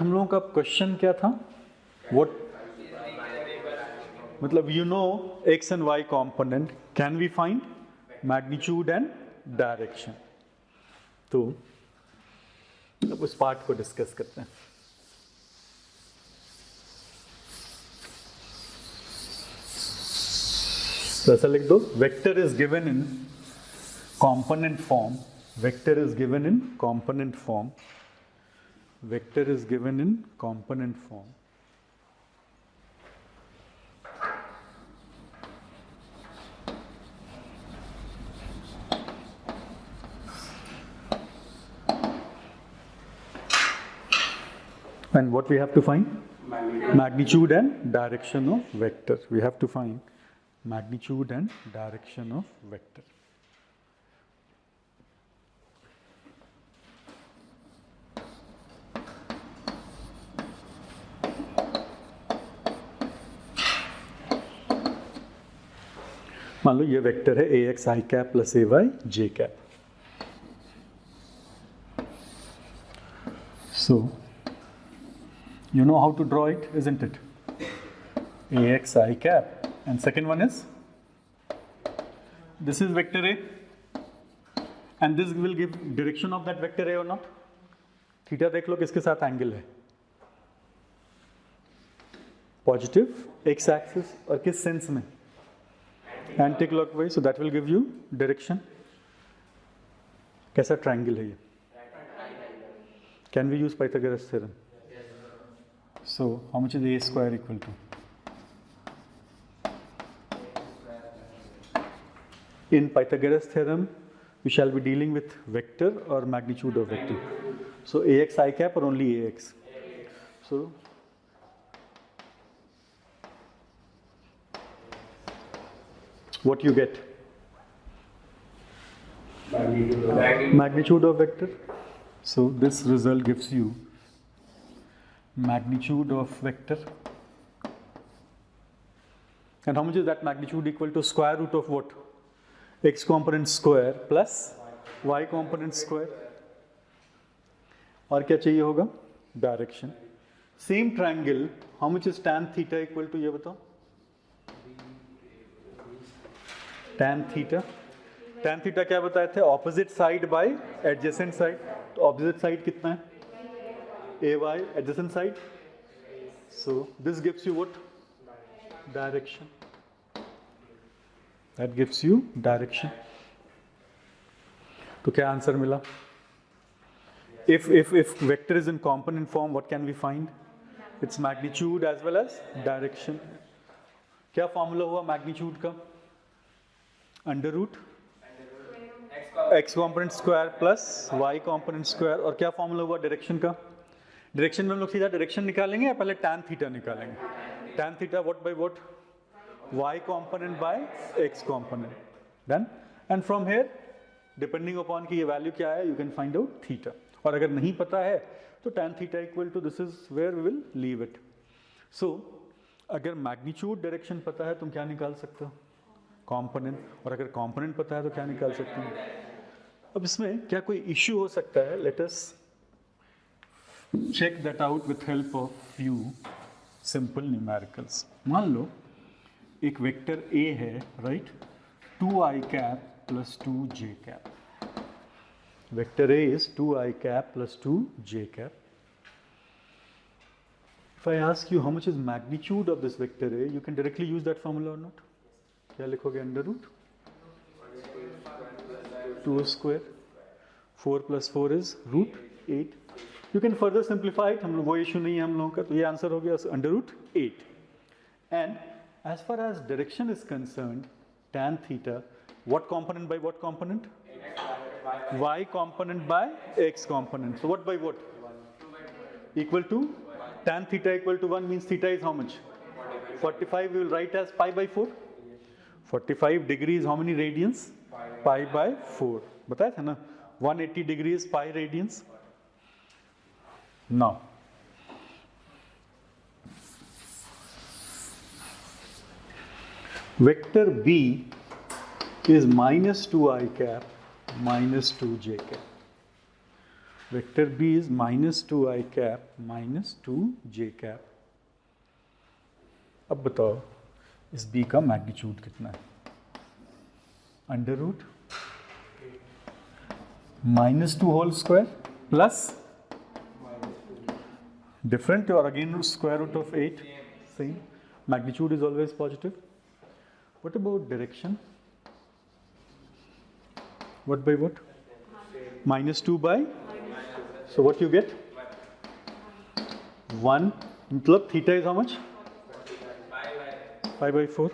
हम लोगों का क्वेश्चन क्या था? व्हाट मतलब you know x and y component, can we find magnitude and direction? तो अब उस पार्ट को डिस्कस करते हैं। तो ऐसा लिख दो, vector is given in component form, vector is given in component form, vector is given in component form. And what we have to find? Magnitude and direction of vector. We have to find magnitude and direction of vector. मान लो ये vector है A X I cap plus A Y J cap. So you know how to draw it, isn't it? Ax I cap, and second one is, this is vector A, and this will give direction of that vector A or not? Theta देख लो किसके साथ angle है, positive x axis, और किस sense में, anti clockwise, so that will give you direction. कैसा triangle है ये? Can we use Pythagoras theorem? So, how much is a square equal to? In Pythagoras theorem, we shall be dealing with vector or magnitude of vector. So, ax I cap or only ax? So, what you get? Magnitude of vector. So, this result gives you magnitude of vector, and how much is that magnitude equal to? Square root of what? X component square plus y component square, और क्या चाहिए होगा? Direction. Same triangle, how much is tan theta equal to, ये बताओ। tan theta क्या बताए थे? Opposite side by adjacent side. तो ऑपोजिट साइड कितना है? AY, adjacent side. So this gives you what? Direction. That gives you direction. तो क्या आंसर मिला? If vector is in component form, what can we find? Its magnitude as well as direction. क्या formula हुआ magnitude का? Under root x component square plus y component square, और क्या formula हुआ direction का? डायरेक्शन में हम लोग सीधा डायरेक्शन निकालेंगे या पहले tan थीटा निकालेंगे? tan theta what by what? y component by x component. Done. And from here depending upon कि ये वैल्यू क्या है, you can find out theta. और अगर नहीं पता है तो tan theta equal to, this is where we will leave it. So अगर मैग्नीट्यूड डायरेक्शन पता है तुम क्या निकाल सकते हो? कॉम्पोनेंट। और अगर कॉम्पोनेंट पता है तो क्या निकाल सकते हो? अब इसमें क्या कोई इश्यू हो सकता है? Let us check that out with help of few simple numericals. मान लो एक वेक्टर A है, right? 2i cap plus 2j cap. Vector A is 2i cap plus 2j cap. If I ask you how much is magnitude of this vector A, you can directly use that formula or not? क्या लिखोगे? Under root 2 square, 4 plus 4 is root 8. You can further simplify it, हम लोग वो issue नहीं है हम लोगों का। तो ये आंसर हो गया under root 8। And as far as direction is concerned, tan theta what component by what component? y component by x component. So what by what? Equal to tan theta equal to 1 means theta is how much? 45. We will write as pi by 4. 45 degrees how many radians? Pi by 4. बताया था ना, 180 degrees pi radians. Now, vector B is minus 2i cap minus 2j cap. Vector B is -2i cap -2j cap. अब बताओ इस B का magnitude कितना है? Under root -2 whole square plus different or again square root of 8, same. Magnitude is always positive. What about direction? What by what? -2 by, so what you get? 1, मतलब theta is how much? 5/4.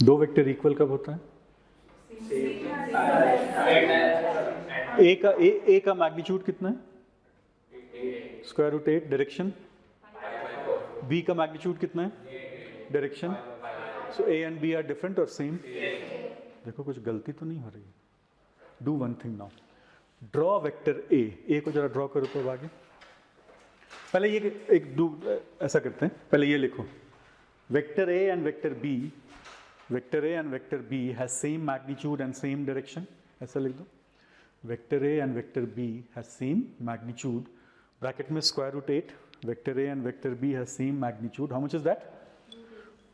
दो vector equal कब होता है? ए का magnitude कितना है? Square root 8। Direction B का magnitude कितना है? Direction, so A and B are different और सेम। देखो कुछ गलती तो नहीं हो रही। Do one thing now, draw vector A को जरा ड्रॉ करो तो आगे। पहले ये ऐसा करते हैं, पहले ये लिखो, vector A and vector B has same magnitude and same direction. ऐसा लिख दो, vector A and vector B has same magnitude, bracket में square root 8, vector A and vector B has same magnitude, how much is that?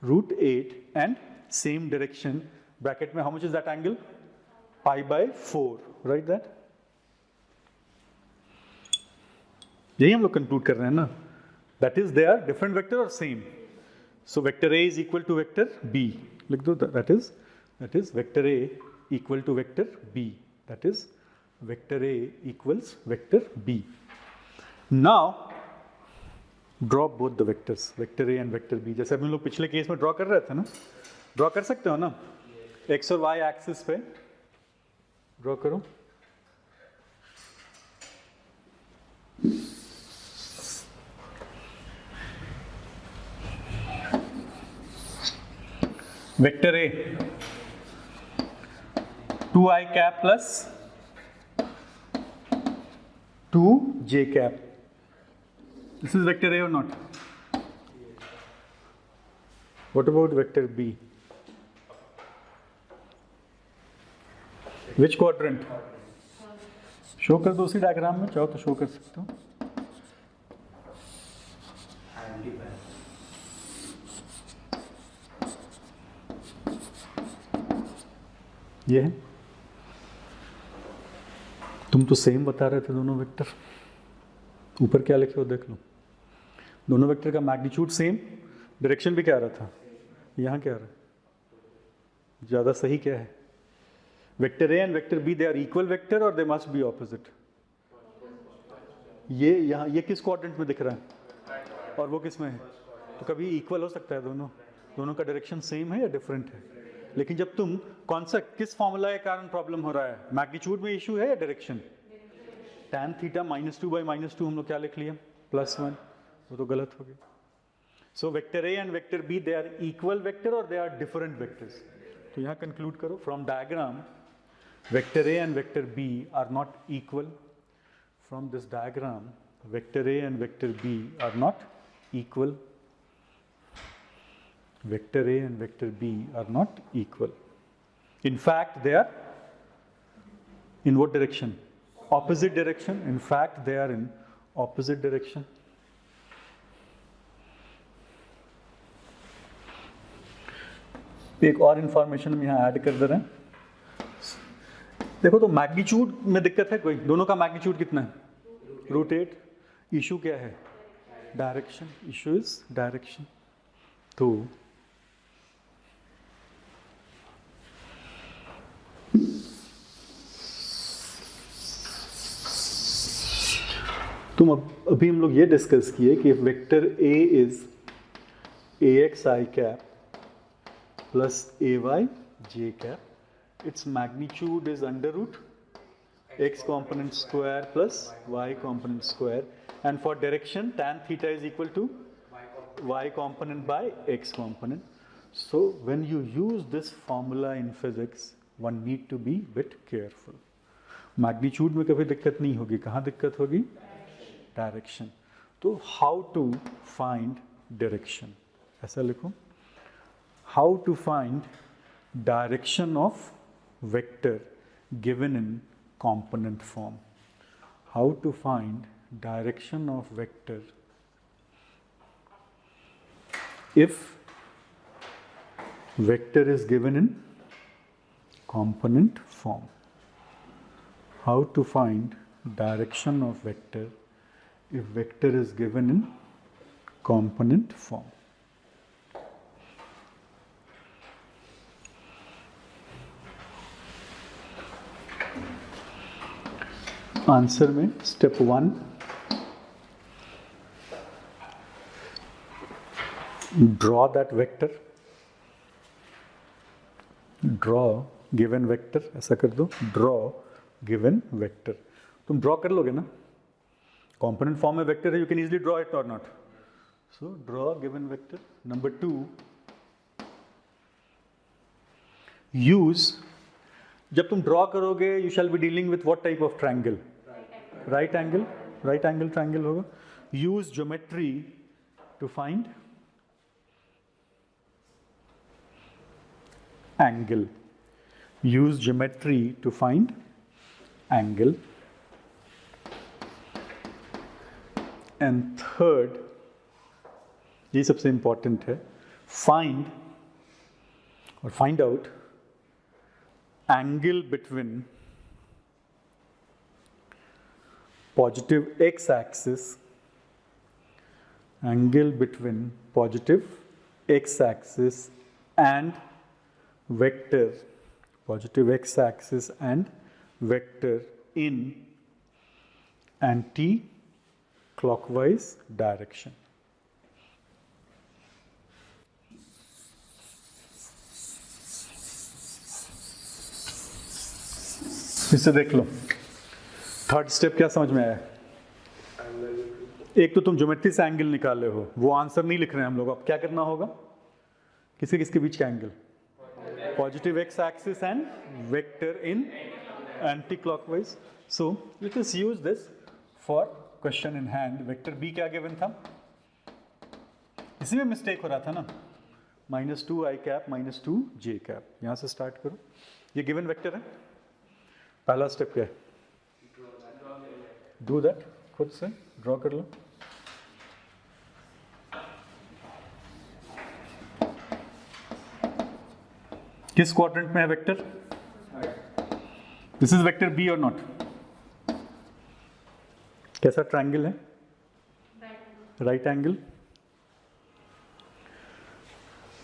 Root 8 and same direction, bracket में how much is that angle? π/4, right that? यही हम लोग conclude कर रहे हैं ना, that is they are different vector और same. So vector A is equal to vector B, लिख दो, that is vector A equal to vector B, that is vector A equals vector B. Now draw both the vectors, vector A and vector B, जैसे हम लोग पिछले case में draw कर रहे थे ना, ड्रॉ कर सकते हो ना? एक्स और वाई एक्सिस पे ड्रॉ करो। Vector A 2i cap plus 2j cap, this is vector A or not? What about vector B? Which quadrant? Show कर दो उसी डायग्राम में, चाहो तो शो कर सकते हो। ये है, तुम तो सेम बता रहे थे दोनों वेक्टर, ऊपर क्या लिखे हो देख लो। दोनों वेक्टर का मैग्नीट्यूड सेम, डायरेक्शन भी क्या आ रहा था? यहाँ क्या आ रहा है? ज़्यादा सही क्या है? Vector A and vector B they are equal vector और दे मस्ट बी ऑपोजिट। ये यहाँ ये किस क्वाड्रेंट में दिख रहा है और वो किस में है? तो कभी इक्वल हो सकता है दोनों का डायरेक्शन सेम है या डिफरेंट है? लेकिन जब तुम कौन सा किस फॉर्मूला के कारण प्रॉब्लम हो रहा है? मैग्नीट्यूड में इशू है या डायरेक्शन? tan थीटा -2/-2 हम लोग क्या लिख लिया? +1, वो तो गलत हो गया। So vector A and vector B they are equal vector और दे आर डिफरेंट वेक्टर्स। तो यहाँ कंक्लूड करो from diagram, vector A and vector B are not equal. From this diagram, vector A and vector B are not equal. Vector A and vector B are not equal. In fact, they are in what direction? Opposite direction. In fact, they are in opposite direction. एक और information हम यहाँ add कर दे रहे हैं. देखो तो magnitude में दिक्कत है कोई? दोनों का मैग्नीट्यूड कितना है? √8. इशू क्या है? डायरेक्शन. Issue is direction. तो तुम अभी हम लोग ये डिस्कस किए कि vector A is AXI cap plus AY J cap, its magnitude is √, x component square plus y component square, and for direction tan theta is equal to y component by x component. So when you use this formula in physics, one need to be bit careful. Magnitude में कभी दिक्कत नहीं होगी, कहाँ दिक्कत होगी? Direction. तो how to find direction, ऐसा लिखो, how to find direction of vector given in component form. How to find direction of vector if vector is given in component form. How to find direction of vector if vector is given in component form. Answer में step 1 draw that vector, draw given vector, ऐसा कर दो, draw given vector. तुम draw कर लोगे ना, component form में vector है, you can easily draw it or not. So draw given vector. Number 2, use, जब तुम ड्रॉ करोगे you shall be dealing with what type of triangle, right angle, right angle triangle होगा. Use geometry to find angle, use geometry to find angle. And third, ये सबसे important है, find or find out angle between positive x-axis, angle between positive x-axis and vector, positive x-axis and vector in anti-clockwise direction. इसे देख लो. Third step क्या समझ में आया? एक तो तुम ज्योमेट्री से एंगल निकाले हो, वो आंसर नहीं लिख रहे हैं हम लोग. अब क्या करना होगा? किसके किसके बीच का angle? Positive x-axis and vector in anti-clockwise. So let us use this for question in hand. Vector b क्या given था? इसी में मिस्टेक हो रहा था ना, -2 i cap -2 j cap. यहाँ से स्टार्ट करो. ये गिवन वेक्टर है. पहला स्टेप क्या है? डू दैट, खुद से ड्रॉ कर लो. किस क्वाड्रेंट में है vector? This is vector B or not? कैसा ट्रायंगल है? Right angle.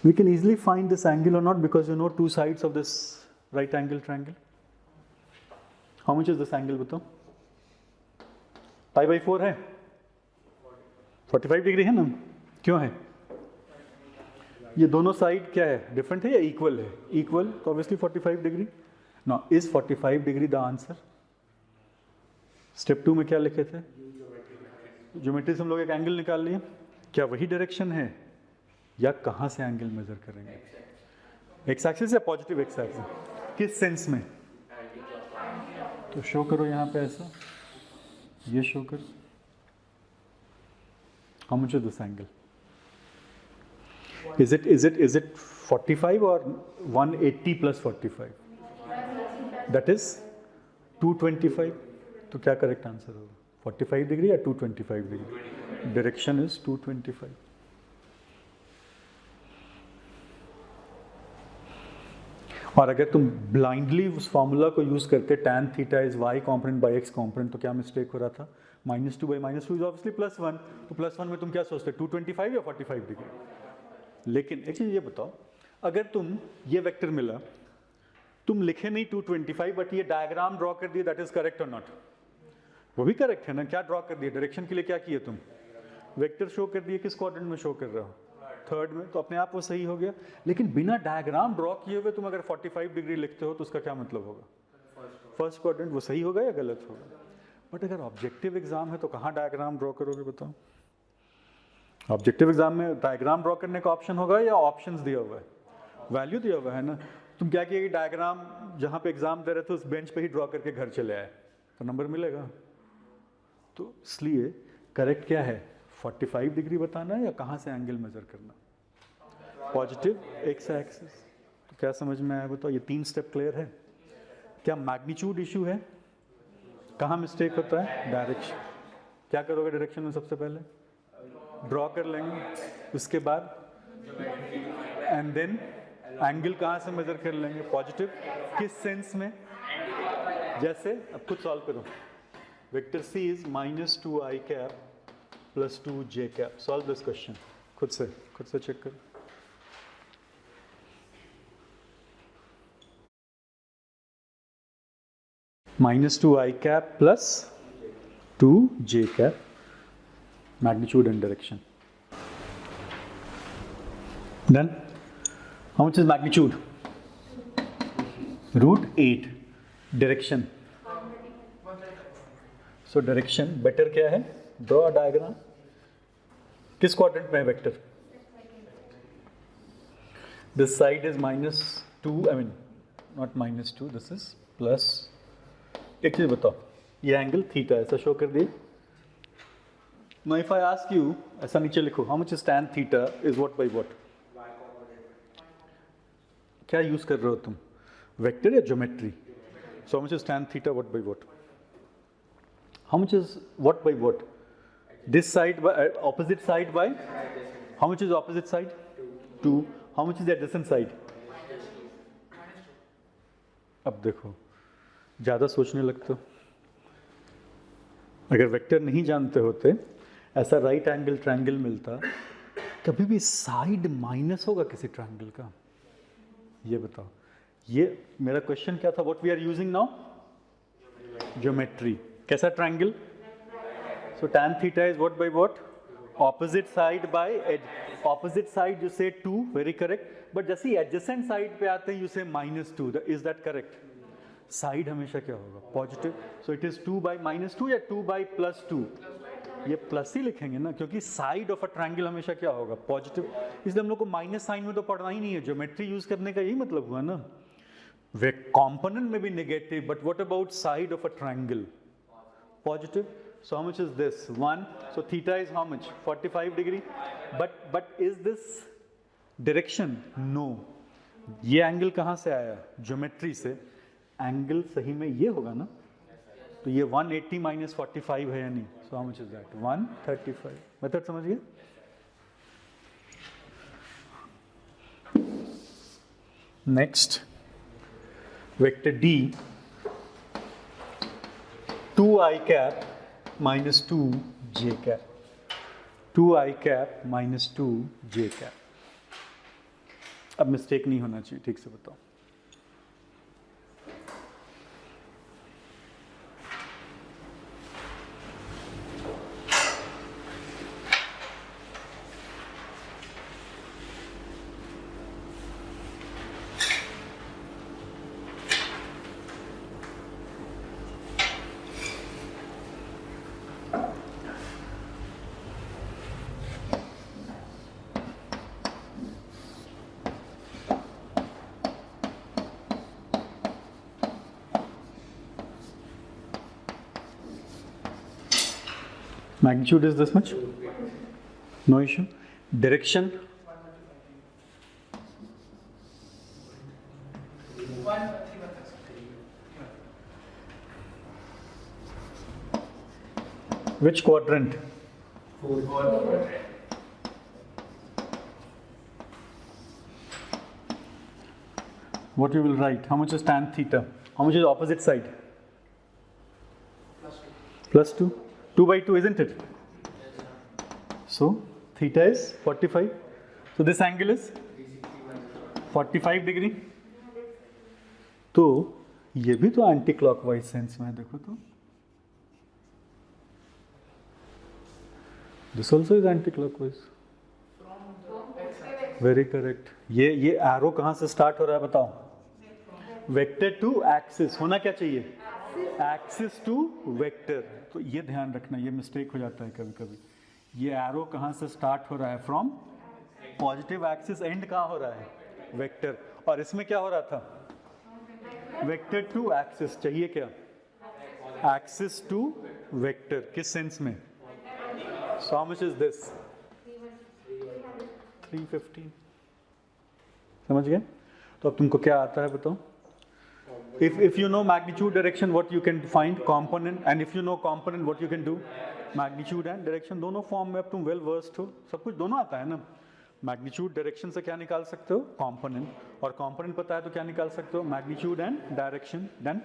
We can easily find this angle or not because you know two sides of this right angle triangle. How much is this angle बताओ? π/4 है, 45 degree है ना. क्यों है? ये दोनों साइड क्या है? डिफरेंट है या इक्वल है? इक्वल, तो obviously 45 degree. Now is 45 degree the answer? Step 2 में क्या लिखे थे? ज्योमेट्री से हम लोग एक एंगल निकाल लिए. क्या वही डायरेक्शन है या कहाँ से एंगल मेजर करेंगे? एक्स एक्सिस या पॉजिटिव एक्स एक्सिस? किस सेंस में? तो शो करो यहाँ पे ऐसा, ये शो करो. How much is this angle? Is it 45 or 180 plus 45? That is 225. तो क्या करेक्ट आंसर होगा? 45 डिग्री या 225 डिग्री? Direction is 225. और अगर तुम ब्लाइंडली उस फॉर्मूला को यूज करके tan theta is y component by x component, तो क्या मिस्टेक हो रहा था? -2 by -2 इज ऑब्वियसली +1. तो +1 में तुम क्या सोचते? 225 या 45 डिग्री? लेकिन एक चीज ये बताओ, अगर तुम ये वेक्टर मिला, तुम लिखे नहीं 225 बट ये डायग्राम ड्रॉ कर दिए, दैट इज करेक्ट और नॉट? वो भी करेक्ट है ना. क्या ड्रॉ कर दिए? डायरेक्शन के लिए क्या किए तुम? वेक्टर शो कर दिए. किस क्वाड्रेंट में शो कर रहे हो? थर्ड में. तो अपने आप वो सही हो गया. लेकिन बिना डायग्राम ड्रॉ किए हुए तुम अगर 45 डिग्री लिखते हो तो उसका क्या मतलब होगा? First quadrant. वो सही होगा या गलत होगा? बट अगर ऑब्जेक्टिव एग्जाम है तो कहाँ डायग्राम ड्रॉ करोगे बताओ? ऑब्जेक्टिव एग्जाम में डायग्राम ड्रॉ करने का ऑप्शन होगा या ऑप्शंस दिया हुआ है? वैल्यू दिया हुआ है ना. तुम क्या किया कि डायग्राम जहाँ पे एग्जाम दे रहे थे उस बेंच पे ही ड्रॉ करके घर चले आए, तो नंबर मिलेगा? तो इसलिए करेक्ट क्या है? 45 डिग्री बताना है या कहाँ से एंगल मेजर करना? Positive x axis. तो क्या समझ में आया बताओ? ये 3 स्टेप क्लियर है? क्या मैग्नीट्यूड इशू है? कहाँ मिस्टेक होता है? डायरेक्शन। क्या करोगे डायरेक्शन में? सबसे पहले ड्रॉ कर लेंगे, उसके बाद एंड देन एंगल कहाँ से मेजर कर लेंगे? पॉजिटिव। किस सेंस में? जैसे अब खुद सॉल्व करो। Vector C is -2i cap plus 2j cap. Solve this question खुद से चेक करो। -2i cap plus 2j cap, magnitude and direction. Done? How much is magnitude? √8. Direction. So direction better क्या है? Draw a diagram. किस quadrant में है vector? This side is -2. I mean not -2. This is plus. एक चीज बताओ, ये angle theta ऐसा शो कर दिए। Now if I ask you, ऐसा नीचे लिखो, how much is tan theta is what by what? क्या यूज कर रहे हो तुम? वेक्टर या geometry? So how much is tan theta what by what? How much is what by what? This side by opposite side by? How much is opposite side? 2. How much is the adjacent side? अब देखो, ज़्यादा सोचने लगते हो। अगर vector नहीं जानते होते, ऐसा राइट एंगल ट्रायंगल मिलता, कभी भी साइड माइनस होगा किसी ट्रायंगल का? ये बताओ। ये मेरा क्वेश्चन क्या था? What we are using now? Geometry. कैसा triangle? So tan theta is what by what? Opposite side by opposite side you say 2, very correct. But जैसे एडजेसेंट साइड पे आते हैं you say -2, is that correct? Side हमेशा क्या होगा? Positive. So it is 2 by -2 या 2 by +2? ये plus ही लिखेंगे ना, क्योंकि साइड ऑफ अ ट्रायंगल हमेशा क्या होगा? पॉजिटिव। इसलिए हम लोग को माइनस साइन में तो पढ़ना ही नहीं है, ज्योमेट्री यूज करने का यही मतलब हुआ ना। वे कंपोनेंट में भी negative, but what about side of a triangle? Positive. So how much is this? 1. So theta is how much? 45 degree. But is this direction? No. ये एंगल कहाँ से आया? ज्योमेट्री से। एंगल सही में ये होगा ना, तो ये 180 - 45 है या नहीं? सो how much is that? 135। Method समझ गए? Next vector D, 2i cap - 2j cap, 2i cap - 2j cap. अब मिस्टेक नहीं होना चाहिए, ठीक से बताओ। Magnitude is this much? No issue. Direction? Which quadrant? What you will write? How much is tan theta? How much is opposite side? +2. 2 by 2, isn't it? So theta is 45. So this angle is 45 degree. तो ये भी तो anti clockwise sense में है, देखो तो। This also is anti clockwise. Very correct. ये arrow कहाँ से स्टार्ट हो रहा है बताओ? Vector to axis. होना क्या चाहिए? Axis to vector. तो ये ध्यान रखना, ये मिस्टेक हो जाता है कभी कभी। ये एरो कहाँ से स्टार्ट हो रहा है? From positive axis. एंड कहाँ हो रहा है? वेक्टर। और इसमें क्या हो रहा था? Vector to axis. चाहिए क्या? Axis to vector. किस सेंस में? So how much is this? 315। समझ गए? तो अब तुमको क्या आता है बताओ? If you know magnitude, direction, what you can find component, and if you know component, what you can do, magnitude and direction दोनों फॉर्म में अब तुम वेल वर्स्ड हो, सब कुछ दोनों आता है ना. मैग्नीट्यूड डायरेक्शन से क्या निकाल सकते हो, कंपोनेंट, और कंपोनेंट पता है तो क्या निकाल सकते हो, मैग्नीट्यूड एंड डायरेक्शन. देन